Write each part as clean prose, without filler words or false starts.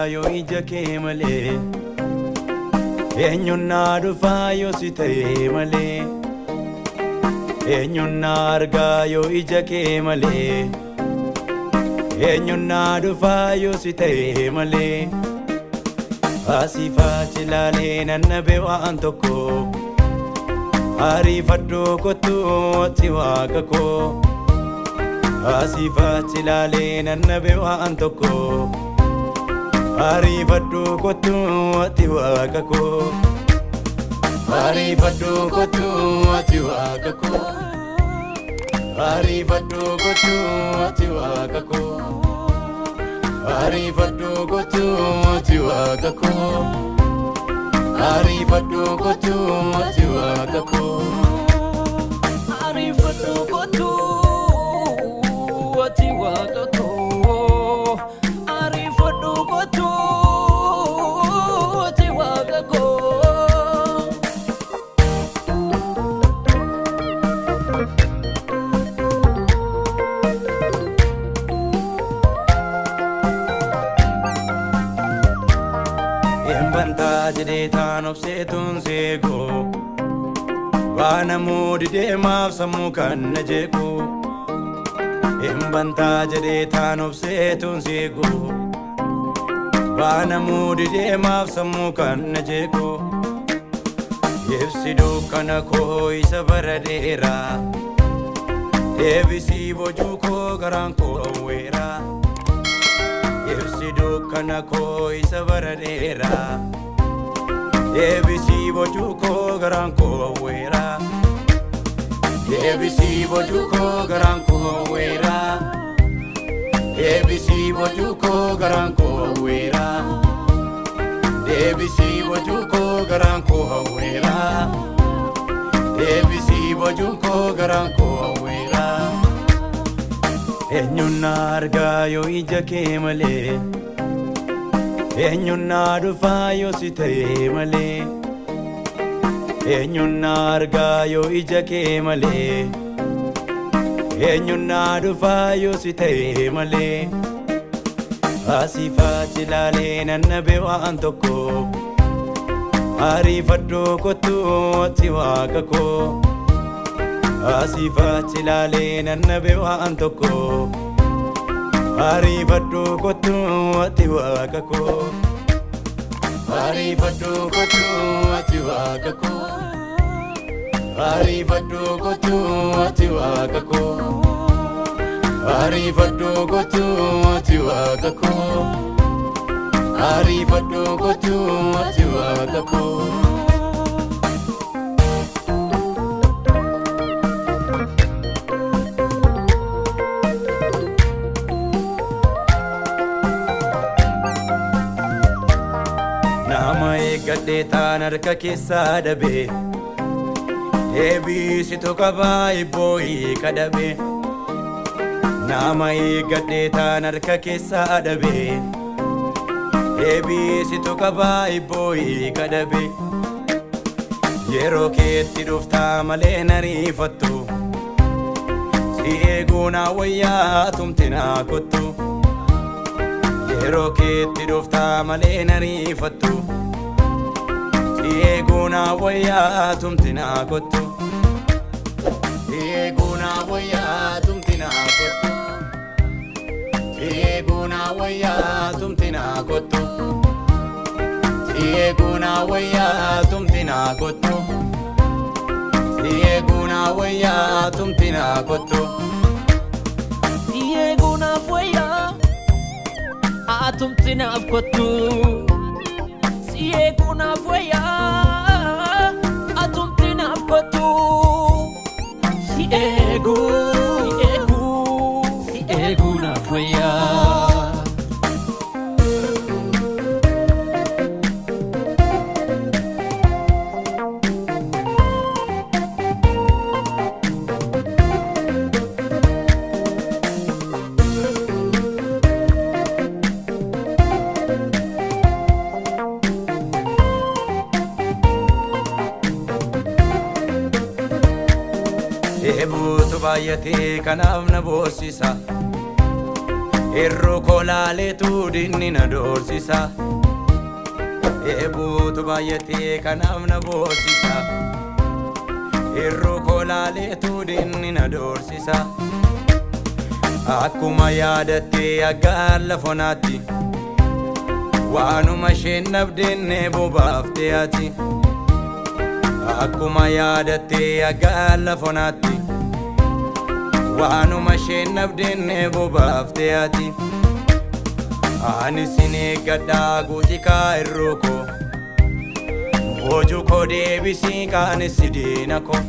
yo ija kee malee eenyuun na dhufaa yoo si ta'e malee eenyuun na argaa yoo ija kee malee eenyuun na dhufaa yoo si ta'e malee asiifaa chilaalee nannabe waan tokko ariifadhu kottu ati waaqa koo asiifaa chilaalee nannabe waan tokko ariifadhu kottu ati waaqa koo ariifadhu kottu ati waaqa koo ariifadhu kottu ati waaqa koo ariifadhu kottu ati waaqa koo ariifadhu kottu ati waaqa koo ariifadhu kottu ati waaqa koo ariifadhu kottu ati waaqa koo Bantaa jedhee taan obseetuun seekoo baana moodi deemaaf sammuu kan na jeeku bantaa jedhee taan obseetuun seekoo baana moodi deemaaf sammuu kan na jeeku ibsi dukkana koo isa bara dheeraa deebisii bojuu koo garaan koo awweeraa ibsi dukkana koo isa bara dheeraa deebisii bojuu koo garaan koo awweeraa deebisii bojuu koo garaan koo awweeraa deebisii bojuu koo garaan koo awweeraa deebisii bojuu koo garaan koo awweeraa deebisii bojuu koo garaan koo awweeraa eenyuun na argaa yoo ija kee malee eenyuun na dhufaa yoo si ta'e malee eenyuun na argaa yoo ija kee malee eenyuun na dhufaa yoo si ta'e malee asiifaa chilaalee nannabe waan tokko ariifadhu kottu ati waaqa koo asiifaa chilaalee nannabe waan tokko ariifadhu kottu ati waaqa koo ariifadhu kottu ati waaqa koo ariifadhu kottu ati waaqa koo ariifadhu kottu ati waaqa koo ariifadhu kottu ati waaqa koo gadhee taan harka keessaa dhabe deebisitu qabaa ibboo hiika dhabe nama gadhee taan harka keessaa dhabe deebisitu qabaa ibboo hiika dhabe yeroo keetti dhuftaa malee nariifattu si eeguunaa wayyaa tumtinaa kottu yeroo keetti dhuftaa malee nariifattu eeguna wayyaa tumtinaa kottu eeguna wayyaa tumtinaa kottu eeguna wayyaa tumtinaa kottu eeguna wayyaa tumtinaa kottu eeguna wayyaa tumtinaa kottu eeguna wayyaa tumtinaaf kottu eeguna wayyaa tumtinaaf kottu si eeguna wayyaa Eebuutu baay'atee kanaaf na boossisa irru kolaaleetu dinni na doorsisa eebuutu baay'atee kanaaf na boosisa irru kolaaleetu dinni na doorsisa akkuma yaadattee aggaan lafonaatti waanuma isheen nabdeenne bobaaftee ati akkuma yaadattee aggaan lafonaatti waanuma isheen nabdeenne bobaaftee ati ani sin eeggadhaa guutikaa irruu koo boojuu koo deebisii qaanessi diina koo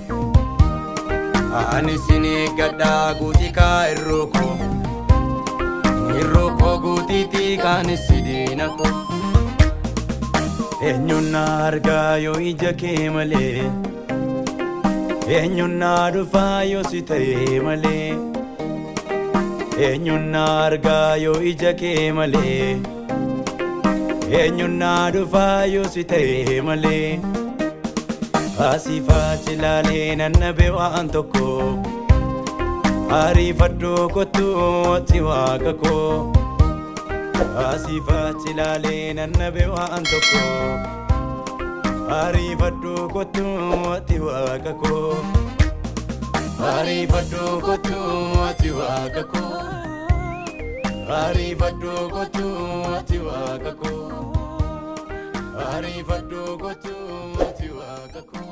ani sin eeggadhaa guutikaa irruu koo guutiitii qaanessi diina koo eenyuun na argaa yoo ija kee malee eenyuun na dhufaa yoo si ta'ee malee eenyuun na argaa yoo ija kee malee eenyuun na dhufaa yoo si ta'ee malee asiifaachi ilaalee nannabe waan tokko ariifadhoo kottu ati waaqa koo asiifaachi ilaalee nannabe waan tokko ariifadhoo kottu ati waaqa koo ariifadhoo kottu ati waaqa koo ariifadhoo kottu ati waaqa koo ariifadhoo kottu ati waaqa koo